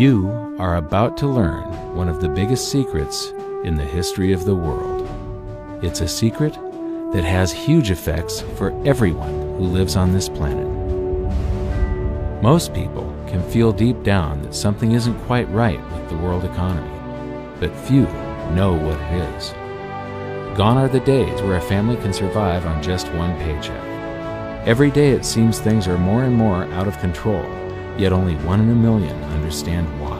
You are about to learn one of the biggest secrets in the history of the world. It's a secret that has huge effects for everyone who lives on this planet. Most people can feel deep down that something isn't quite right with the world economy, but few know what it is. Gone are the days where a family can survive on just one paycheck. Every day it seems things are more and more out of control, yet only 1 in a million understand why.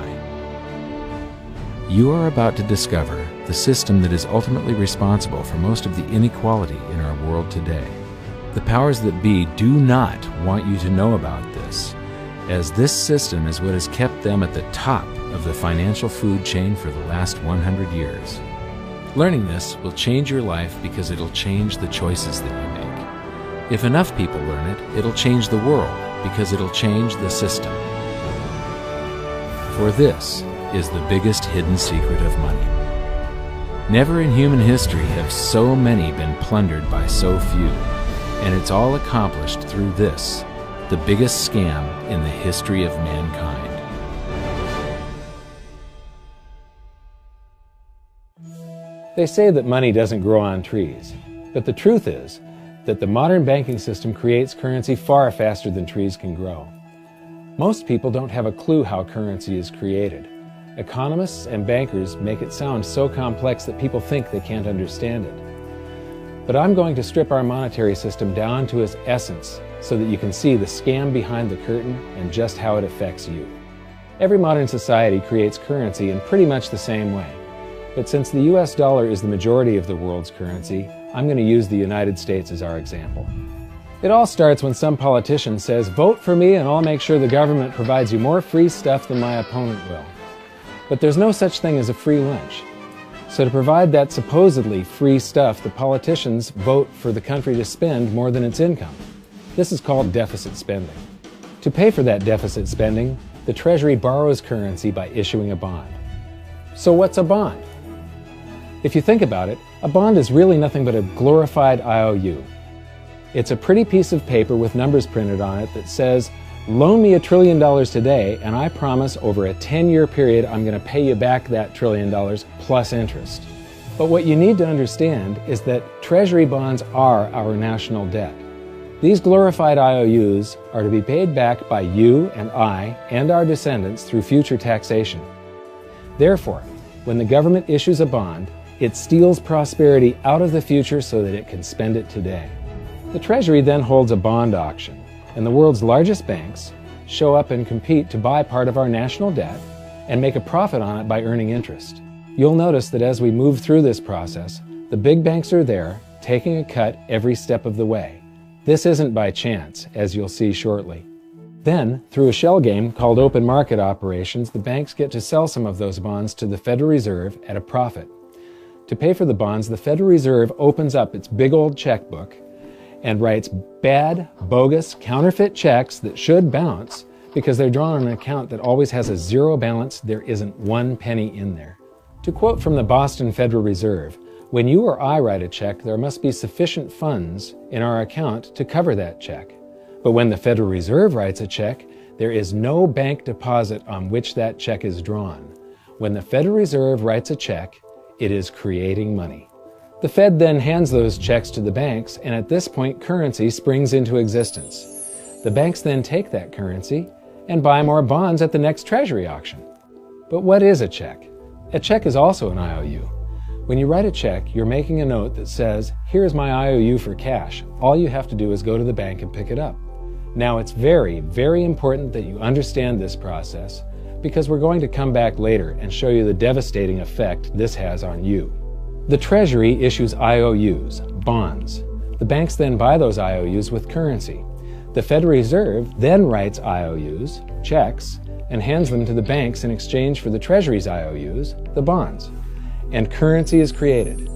You are about to discover the system that is ultimately responsible for most of the inequality in our world today. The powers that be do not want you to know about this, as this system is what has kept them at the top of the financial food chain for the last 100 years. Learning this will change your life because it'll change the choices that you make. If enough people learn it, it'll change the world because it'll change the system. For this is the biggest hidden secret of money. Never in human history have so many been plundered by so few, and it's all accomplished through this, the biggest scam in the history of mankind. They say that money doesn't grow on trees, but the truth is that the modern banking system creates currency far faster than trees can grow. Most people don't have a clue how currency is created. Economists and bankers make it sound so complex that people think they can't understand it. But I'm going to strip our monetary system down to its essence so that you can see the scam behind the curtain and just how it affects you. Every modern society creates currency in pretty much the same way. But since the US dollar is the majority of the world's currency, I'm going to use the United States as our example. It all starts when some politician says, "Vote for me and I'll make sure the government provides you more free stuff than my opponent will." But there's no such thing as a free lunch. So to provide that supposedly free stuff, the politicians vote for the country to spend more than its income. This is called deficit spending. To pay for that deficit spending, the Treasury borrows currency by issuing a bond. So what's a bond? If you think about it, a bond is really nothing but a glorified IOU. It's a pretty piece of paper with numbers printed on it that says, "Loan me $1 trillion today, and I promise over a 10-year period I'm going to pay you back that $1 trillion plus interest." But what you need to understand is that Treasury bonds are our national debt. These glorified IOUs are to be paid back by you and I and our descendants through future taxation. Therefore, when the government issues a bond, it steals prosperity out of the future so that it can spend it today. The Treasury then holds a bond auction, and the world's largest banks show up and compete to buy part of our national debt and make a profit on it by earning interest. You'll notice that as we move through this process, the big banks are there, taking a cut every step of the way. This isn't by chance, as you'll see shortly. Then, through a shell game called open market operations, the banks get to sell some of those bonds to the Federal Reserve at a profit. To pay for the bonds, the Federal Reserve opens up its big old checkbook and writes bad, bogus, counterfeit checks that should bounce because they're drawn on an account that always has a zero balance. There isn't 1 penny in there. To quote from the Boston Federal Reserve, "When you or I write a check, there must be sufficient funds in our account to cover that check. But when the Federal Reserve writes a check, there is no bank deposit on which that check is drawn. When the Federal Reserve writes a check, it is creating money." The Fed then hands those checks to the banks, and at this point, currency springs into existence. The banks then take that currency and buy more bonds at the next Treasury auction. But what is a check? A check is also an IOU. When you write a check, you're making a note that says, "Here's my IOU for cash. All you have to do is go to the bank and pick it up." Now, it's very, very important that you understand this process because we're going to come back later and show you the devastating effect this has on you. The Treasury issues IOUs, bonds. The banks then buy those IOUs with currency. The Federal Reserve then writes IOUs, checks, and hands them to the banks in exchange for the Treasury's IOUs, the bonds. And currency is created.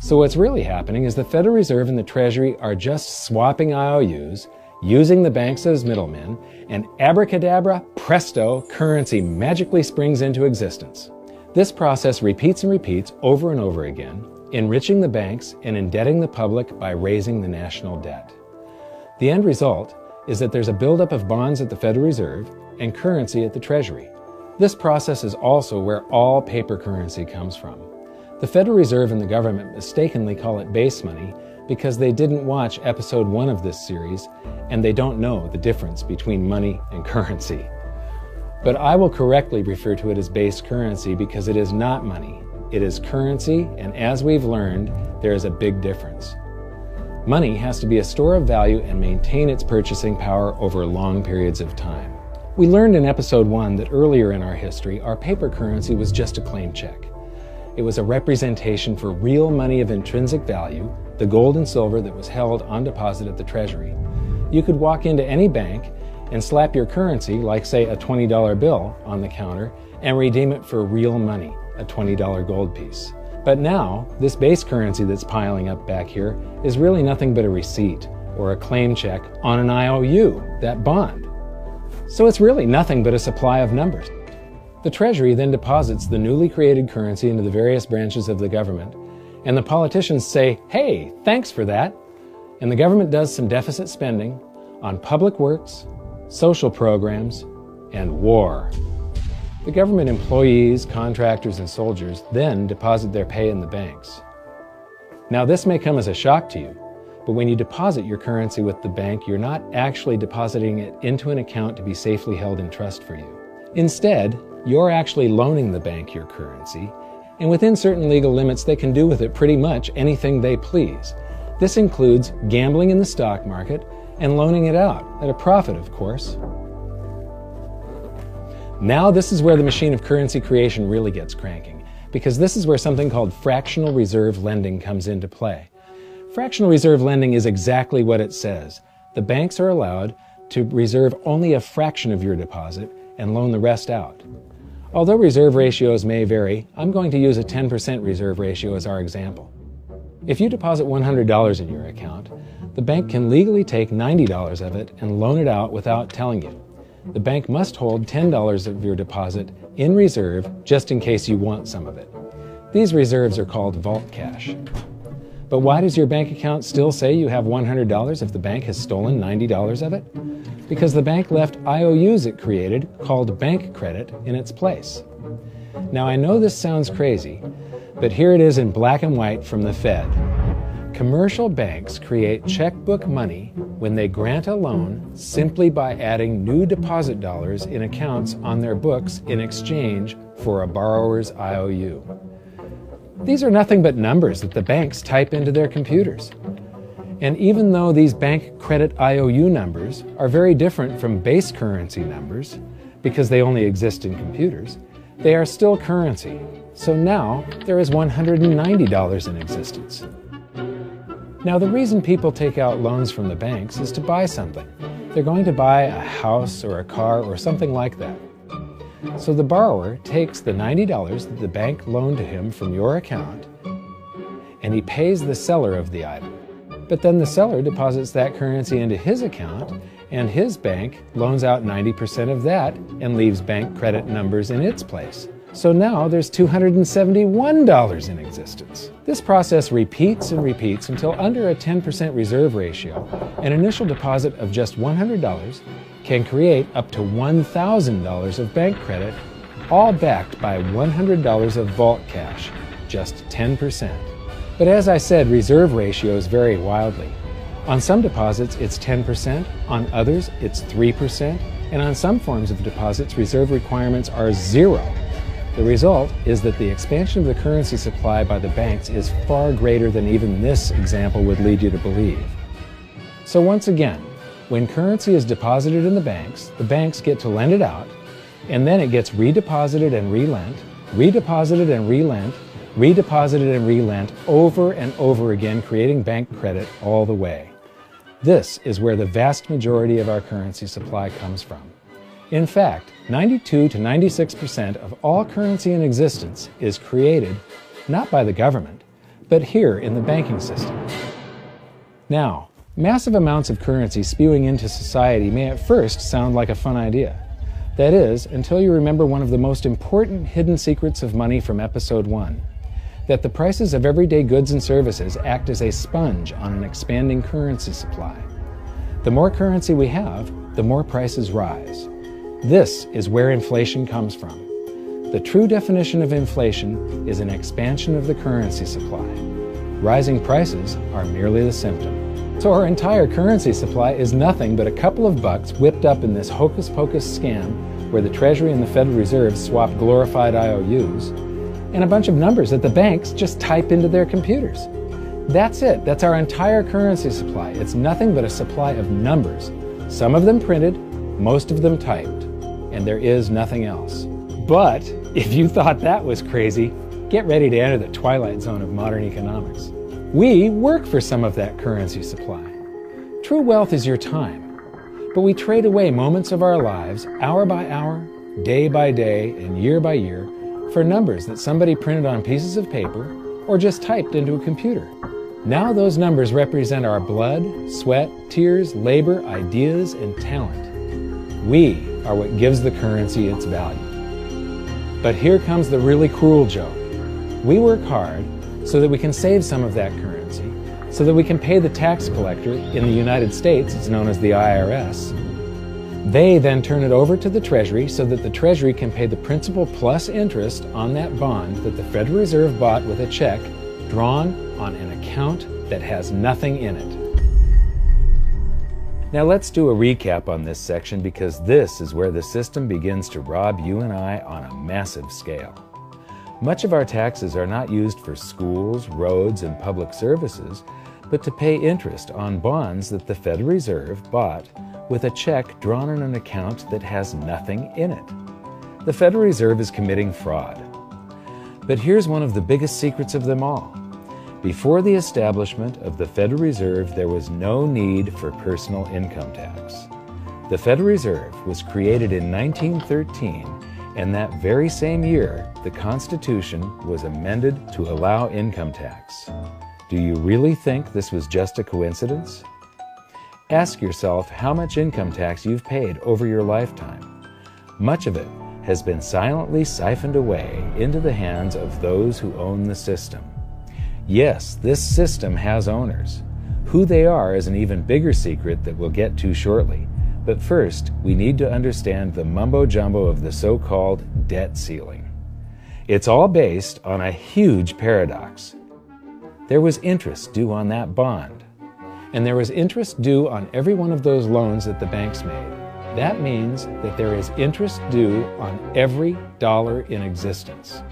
So what's really happening is the Federal Reserve and the Treasury are just swapping IOUs, using the banks as middlemen, and abracadabra, presto, currency magically springs into existence. This process repeats and repeats over and over again, enriching the banks and indebting the public by raising the national debt. The end result is that there's a buildup of bonds at the Federal Reserve and currency at the Treasury. This process is also where all paper currency comes from. The Federal Reserve and the government mistakenly call it base money because they didn't watch episode 1 of this series and they don't know the difference between money and currency. But I will correctly refer to it as base currency because it is not money. It is currency, and as we've learned, there is a big difference. Money has to be a store of value and maintain its purchasing power over long periods of time. We learned in episode 1 that earlier in our history, our paper currency was just a claim check. It was a representation for real money of intrinsic value, the gold and silver that was held on deposit at the Treasury. You could walk into any bank and slap your currency, like say a $20 bill, on the counter and redeem it for real money, a $20 gold piece. But now, this base currency that's piling up back here is really nothing but a receipt or a claim check on an IOU, that bond. So it's really nothing but a supply of numbers. The Treasury then deposits the newly created currency into the various branches of the government, and the politicians say, "Hey, thanks for that." And the government does some deficit spending on public works, social programs, and war. The government employees, contractors, and soldiers then deposit their pay in the banks. Now, this may come as a shock to you, but when you deposit your currency with the bank, you're not actually depositing it into an account to be safely held in trust for you. Instead, you're actually loaning the bank your currency, and within certain legal limits, they can do with it pretty much anything they please. This includes gambling in the stock market and loaning it out, at a profit, of course. Now this is where the machine of currency creation really gets cranking, because this is where something called fractional reserve lending comes into play. Fractional reserve lending is exactly what it says. The banks are allowed to reserve only a fraction of your deposit and loan the rest out. Although reserve ratios may vary, I'm going to use a 10% reserve ratio as our example. If you deposit $100 in your account, the bank can legally take $90 of it and loan it out without telling you. The bank must hold $10 of your deposit in reserve just in case you want some of it. These reserves are called vault cash. But why does your bank account still say you have $100 if the bank has stolen $90 of it? Because the bank left IOUs it created, called bank credit, in its place. Now I know this sounds crazy, but here it is in black and white from the Fed. Commercial banks create checkbook money when they grant a loan simply by adding new deposit dollars in accounts on their books in exchange for a borrower's IOU. These are nothing but numbers that the banks type into their computers. And even though these bank credit IOU numbers are very different from base currency numbers, because they only exist in computers, they are still currency. So now there is $190 in existence. Now, the reason people take out loans from the banks is to buy something. They're going to buy a house or a car or something like that. So the borrower takes the $90 that the bank loaned to him from your account, and he pays the seller of the item. But then the seller deposits that currency into his account, and his bank loans out 90% of that and leaves bank credit numbers in its place. So now there's $271 in existence. This process repeats and repeats until under a 10% reserve ratio, an initial deposit of just $100 can create up to $1,000 of bank credit, all backed by $100 of vault cash, just 10%. But as I said, reserve ratios vary wildly. On some deposits, it's 10%, on others, it's 3%, and on some forms of deposits, reserve requirements are 0. The result is that the expansion of the currency supply by the banks is far greater than even this example would lead you to believe. So once again, when currency is deposited in the banks get to lend it out, and then it gets redeposited and relent, redeposited and relent, redeposited and relent over and over again, creating bank credit all the way. This is where the vast majority of our currency supply comes from. In fact, 92 to 96% of all currency in existence is created not by the government, but here in the banking system. Now, massive amounts of currency spewing into society may at first sound like a fun idea. That is, until you remember one of the most important hidden secrets of money from episode 1, that the prices of everyday goods and services act as a sponge on an expanding currency supply. The more currency we have, the more prices rise. This is where inflation comes from. The true definition of inflation is an expansion of the currency supply. Rising prices are merely the symptom. So our entire currency supply is nothing but a couple of bucks whipped up in this hocus-pocus scam where the Treasury and the Federal Reserve swap glorified IOUs, and a bunch of numbers that the banks just type into their computers. That's it. That's our entire currency supply. It's nothing but a supply of numbers. Some of them printed, most of them typed, and there is nothing else. But if you thought that was crazy, get ready to enter the twilight zone of modern economics. We work for some of that currency supply. True wealth is your time. But we trade away moments of our lives, hour by hour, day by day, and year by year, for numbers that somebody printed on pieces of paper or just typed into a computer. Now those numbers represent our blood, sweat, tears, labor, ideas, and talent. We are what gives the currency its value. But here comes the really cruel joke. We work hard so that we can save some of that currency, so that we can pay the tax collector. In the United States, it's known as the IRS. They then turn it over to the Treasury so that the Treasury can pay the principal plus interest on that bond that the Federal Reserve bought with a check drawn on an account that has nothing in it. Now let's do a recap on this section, because this is where the system begins to rob you and I on a massive scale. Much of our taxes are not used for schools, roads, and public services, but to pay interest on bonds that the Federal Reserve bought with a check drawn on an account that has nothing in it. The Federal Reserve is committing fraud. But here's one of the biggest secrets of them all. Before the establishment of the Federal Reserve, there was no need for personal income tax. The Federal Reserve was created in 1913, and that very same year, the Constitution was amended to allow income tax. Do you really think this was just a coincidence? Ask yourself how much income tax you've paid over your lifetime. Much of it has been silently siphoned away into the hands of those who own the system. Yes, this system has owners. Who they are is an even bigger secret that we'll get to shortly. But first, we need to understand the mumbo-jumbo of the so-called debt ceiling. It's all based on a huge paradox. There was interest due on that bond, and there was interest due on every one of those loans that the banks made. That means that there is interest due on every dollar in existence.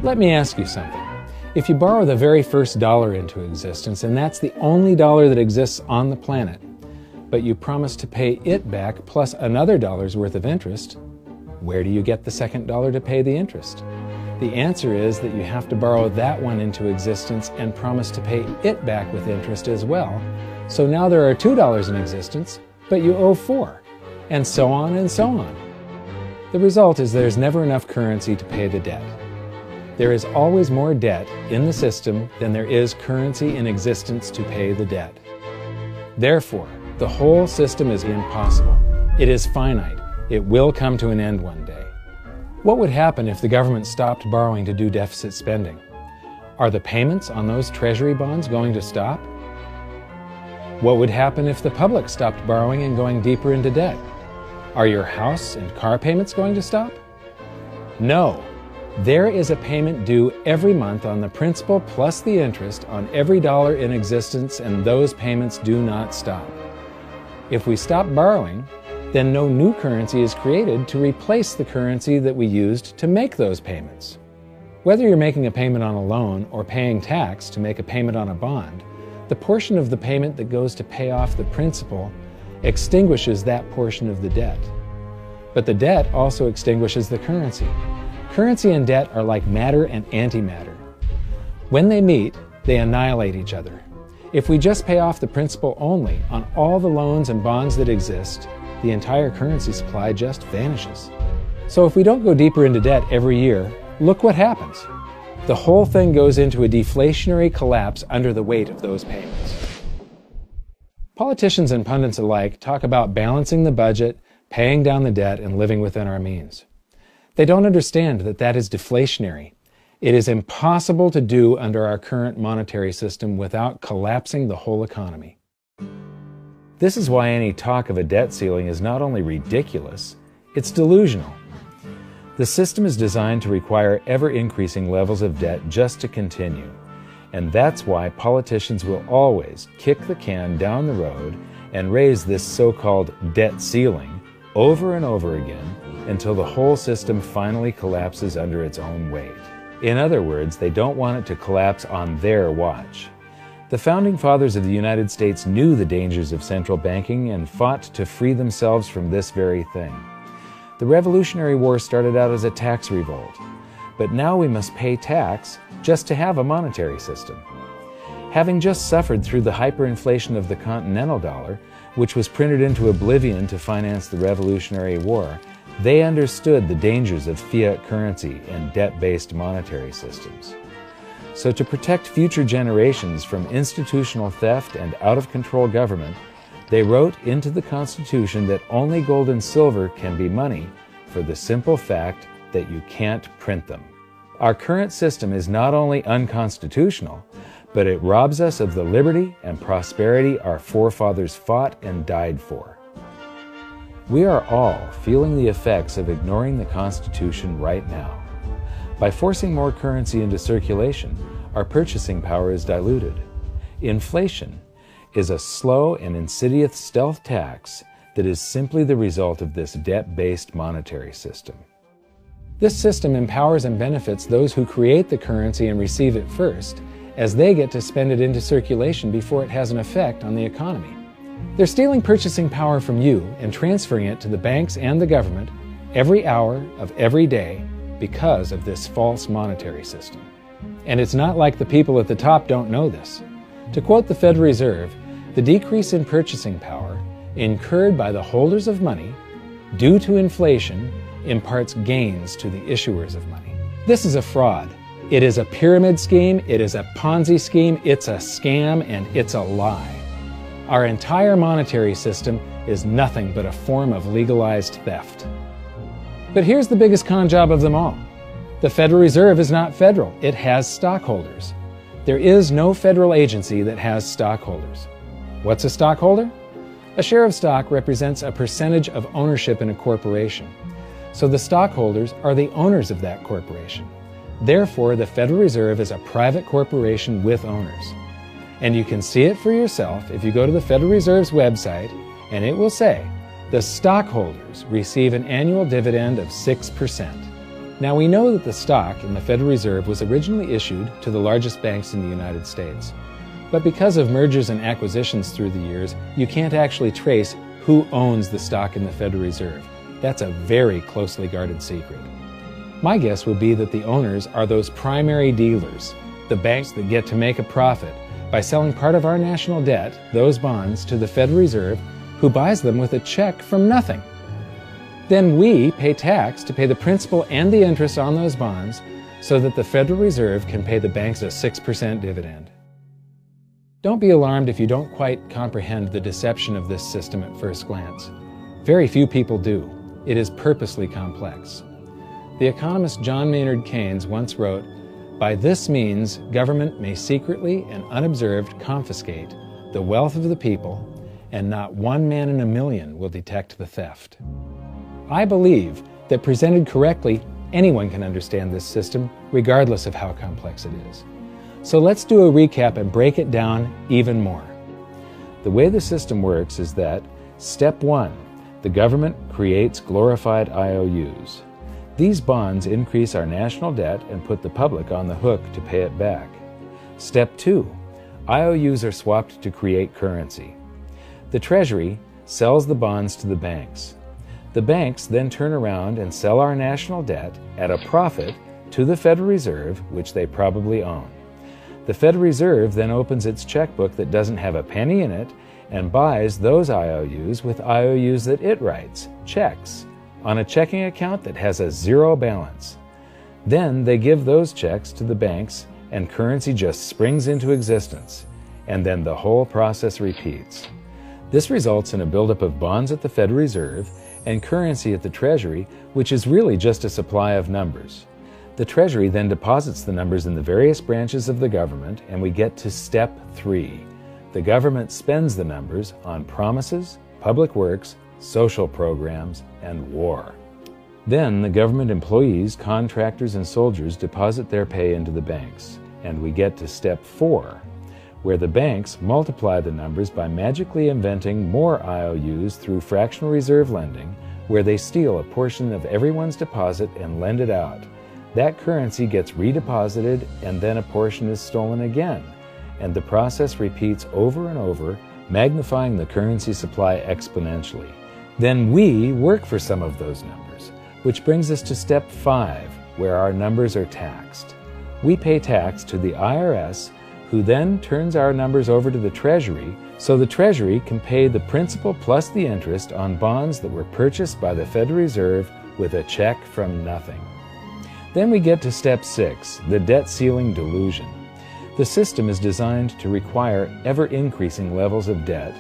Let me ask you something. If you borrow the very first dollar into existence, and that's the only dollar that exists on the planet, but you promise to pay it back plus another dollar's worth of interest, where do you get the second dollar to pay the interest? The answer is that you have to borrow that one into existence and promise to pay it back with interest as well. So now there are $2 in existence, but you owe $4, and so on and so on. The result is there's never enough currency to pay the debt. There is always more debt in the system than there is currency in existence to pay the debt. Therefore, the whole system is impossible. It is finite. It will come to an end one day. What would happen if the government stopped borrowing to do deficit spending? Are the payments on those treasury bonds going to stop? What would happen if the public stopped borrowing and going deeper into debt? Are your house and car payments going to stop? No. There is a payment due every month on the principal plus the interest on every dollar in existence, and those payments do not stop. If we stop borrowing, then no new currency is created to replace the currency that we used to make those payments. Whether you're making a payment on a loan or paying tax to make a payment on a bond, the portion of the payment that goes to pay off the principal extinguishes that portion of the debt. But the debt also extinguishes the currency. Currency and debt are like matter and antimatter. When they meet, they annihilate each other. If we just pay off the principal only on all the loans and bonds that exist, the entire currency supply just vanishes. So if we don't go deeper into debt every year, look what happens. The whole thing goes into a deflationary collapse under the weight of those payments. Politicians and pundits alike talk about balancing the budget, paying down the debt, and living within our means. They don't understand that that is deflationary. It is impossible to do under our current monetary system without collapsing the whole economy. This is why any talk of a debt ceiling is not only ridiculous, it's delusional. The system is designed to require ever-increasing levels of debt just to continue. And that's why politicians will always kick the can down the road and raise this so-called debt ceiling over and over again until the whole system finally collapses under its own weight. In other words, they don't want it to collapse on their watch. The Founding Fathers of the United States knew the dangers of central banking and fought to free themselves from this very thing. The Revolutionary War started out as a tax revolt, but now we must pay tax just to have a monetary system. Having just suffered through the hyperinflation of the continental dollar, which was printed into oblivion to finance the Revolutionary War, they understood the dangers of fiat currency and debt-based monetary systems. So to protect future generations from institutional theft and out-of-control government, they wrote into the Constitution that only gold and silver can be money for the simple fact that you can't print them. Our current system is not only unconstitutional, but it robs us of the liberty and prosperity our forefathers fought and died for. We are all feeling the effects of ignoring the Constitution right now. By forcing more currency into circulation, our purchasing power is diluted. Inflation is a slow and insidious stealth tax that is simply the result of this debt-based monetary system. This system empowers and benefits those who create the currency and receive it first, as they get to spend it into circulation before it has an effect on the economy. They're stealing purchasing power from you and transferring it to the banks and the government every hour of every day because of this false monetary system. And it's not like the people at the top don't know this. To quote the Federal Reserve, the decrease in purchasing power incurred by the holders of money due to inflation imparts gains to the issuers of money. This is a fraud. It is a pyramid scheme, it is a Ponzi scheme, it's a scam, and it's a lie. Our entire monetary system is nothing but a form of legalized theft. But here's the biggest con job of them all. The Federal Reserve is not federal, it has stockholders. There is no federal agency that has stockholders. What's a stockholder? A share of stock represents a percentage of ownership in a corporation. So the stockholders are the owners of that corporation. Therefore, the Federal Reserve is a private corporation with owners. And you can see it for yourself if you go to the Federal Reserve's website, and it will say, the stockholders receive an annual dividend of 6%. Now we know that the stock in the Federal Reserve was originally issued to the largest banks in the United States. But because of mergers and acquisitions through the years, you can't actually trace who owns the stock in the Federal Reserve. That's a very closely guarded secret. My guess would be that the owners are those primary dealers, the banks that get to make a profit by selling part of our national debt, those bonds, to the Federal Reserve, who buys them with a check from nothing. Then we pay tax to pay the principal and the interest on those bonds so that the Federal Reserve can pay the banks a 6% dividend. Don't be alarmed if you don't quite comprehend the deception of this system at first glance. Very few people do. It is purposely complex. The economist John Maynard Keynes once wrote, "By this means, government may secretly and unobserved confiscate the wealth of the people, and not one man in a million will detect the theft." I believe that presented correctly, anyone can understand this system, regardless of how complex it is. So let's do a recap and break it down even more. The way the system works is that, step 1, the government creates glorified IOUs. These bonds increase our national debt and put the public on the hook to pay it back. Step 2, IOUs are swapped to create currency. The Treasury sells the bonds to the banks. The banks then turn around and sell our national debt at a profit to the Federal Reserve, which they probably own. The Federal Reserve then opens its checkbook that doesn't have a penny in it and buys those IOUs with IOUs that it writes, checks, on a checking account that has a zero balance. Then they give those checks to the banks and currency just springs into existence, and then the whole process repeats. This results in a buildup of bonds at the Federal Reserve and currency at the Treasury, which is really just a supply of numbers. The Treasury then deposits the numbers in the various branches of the government, and we get to step 3. The government spends the numbers on promises, public works, social programs, and war. Then the government employees, contractors, and soldiers deposit their pay into the banks, and we get to step 4, where the banks multiply the numbers by magically inventing more IOUs through fractional reserve lending, where they steal a portion of everyone's deposit and lend it out. That currency gets redeposited, and then a portion is stolen again, and the process repeats over and over, magnifying the currency supply exponentially. Then we work for some of those numbers, which brings us to step 5, where our numbers are taxed. We pay tax to the IRS, who then turns our numbers over to the Treasury, so the Treasury can pay the principal plus the interest on bonds that were purchased by the Federal Reserve with a check from nothing. Then we get to step 6, the debt ceiling delusion. The system is designed to require ever-increasing levels of debt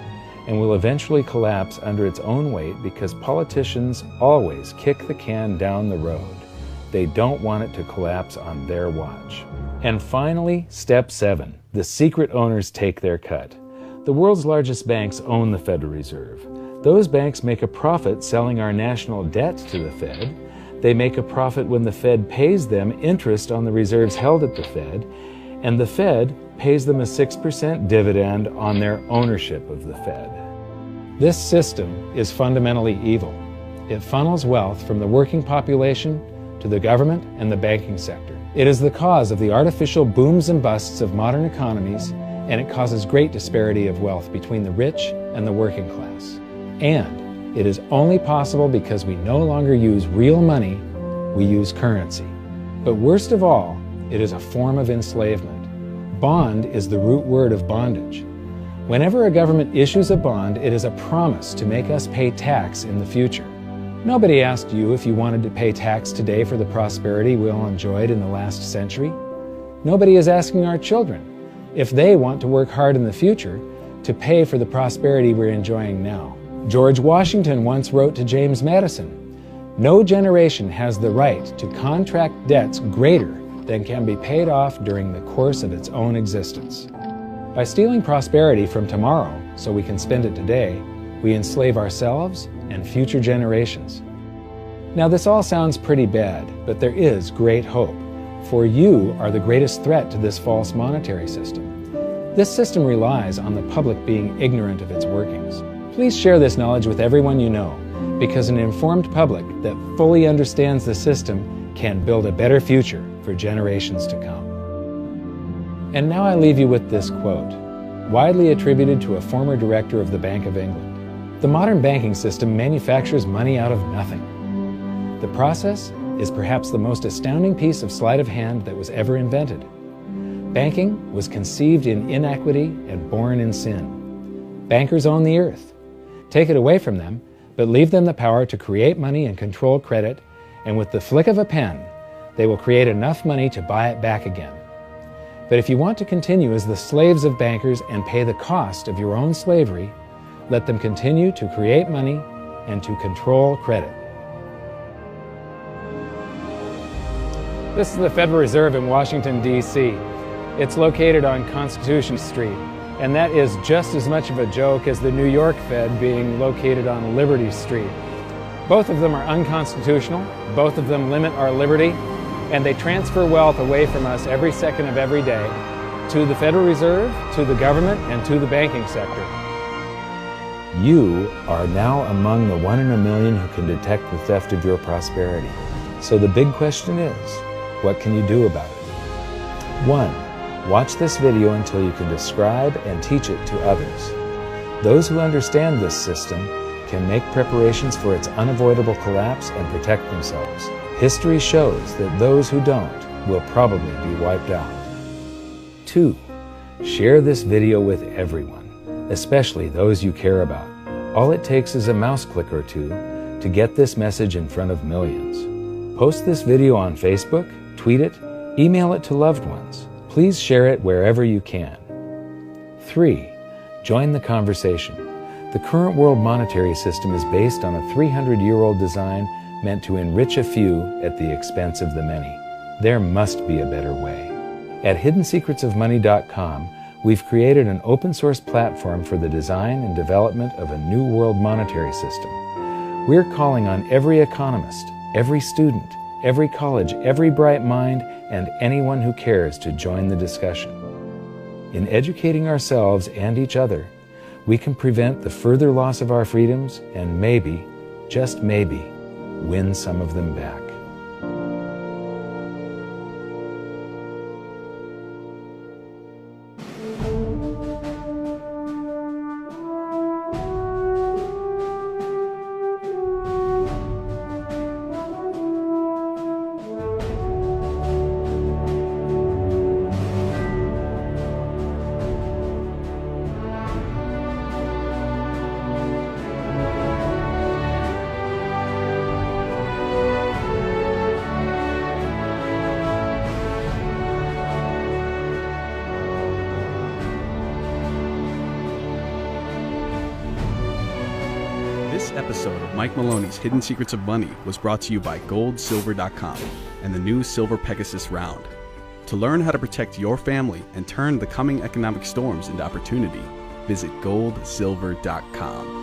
and will eventually collapse under its own weight because politicians always kick the can down the road. They don't want it to collapse on their watch. And finally, step 7, the secret owners take their cut. The world's largest banks own the Federal Reserve. Those banks make a profit selling our national debt to the Fed. They make a profit when the Fed pays them interest on the reserves held at the Fed, and the Fed pays them a 6% dividend on their ownership of the Fed. This system is fundamentally evil. It funnels wealth from the working population to the government and the banking sector. It is the cause of the artificial booms and busts of modern economies, and it causes great disparity of wealth between the rich and the working class. And it is only possible because we no longer use real money, we use currency. But worst of all, it is a form of enslavement. Bond is the root word of bondage. Whenever a government issues a bond, it is a promise to make us pay tax in the future. Nobody asked you if you wanted to pay tax today for the prosperity we all enjoyed in the last century. Nobody is asking our children if they want to work hard in the future to pay for the prosperity we're enjoying now. George Washington once wrote to James Madison, "No generation has the right to contract debts greater than can be paid off during the course of its own existence." By stealing prosperity from tomorrow so we can spend it today, we enslave ourselves and future generations. Now this all sounds pretty bad, but there is great hope, for you are the greatest threat to this false monetary system. This system relies on the public being ignorant of its workings. Please share this knowledge with everyone you know, because an informed public that fully understands the system can build a better future for generations to come. And now I leave you with this quote, widely attributed to a former director of the Bank of England. The modern banking system manufactures money out of nothing. The process is perhaps the most astounding piece of sleight of hand that was ever invented. Banking was conceived in inequity and born in sin. Bankers own the earth. Take it away from them, but leave them the power to create money and control credit, and with the flick of a pen, they will create enough money to buy it back again. But if you want to continue as the slaves of bankers and pay the cost of your own slavery, let them continue to create money and to control credit. This is the Federal Reserve in Washington, D.C. It's located on Constitution Street, and that is just as much of a joke as the New York Fed being located on Liberty Street. Both of them are unconstitutional, both of them limit our liberty, and they transfer wealth away from us every second of every day to the Federal Reserve, to the government, and to the banking sector. You are now among the 1 in a million who can detect the theft of your prosperity. So the big question is, what can you do about it? 1. Watch this video until you can describe and teach it to others. Those who understand this system can make preparations for its unavoidable collapse and protect themselves. History shows that those who don't will probably be wiped out. 2. Share this video with everyone, especially those you care about. All it takes is a mouse click or two to get this message in front of millions. Post this video on Facebook, tweet it, email it to loved ones. Please share it wherever you can. 3. Join the conversation. The current world monetary system is based on a 300-year-old design meant to enrich a few at the expense of the many. There must be a better way. At hiddensecretsofmoney.com, we've created an open-source platform for the design and development of a new world monetary system. We're calling on every economist, every student, every college, every bright mind, and anyone who cares to join the discussion. In educating ourselves and each other, we can prevent the further loss of our freedoms and maybe, just maybe, win some of them back. This episode of Mike Maloney's Hidden Secrets of Money was brought to you by goldsilver.com and the new Silver Pegasus round. To learn how to protect your family and turn the coming economic storms into opportunity, visit goldsilver.com.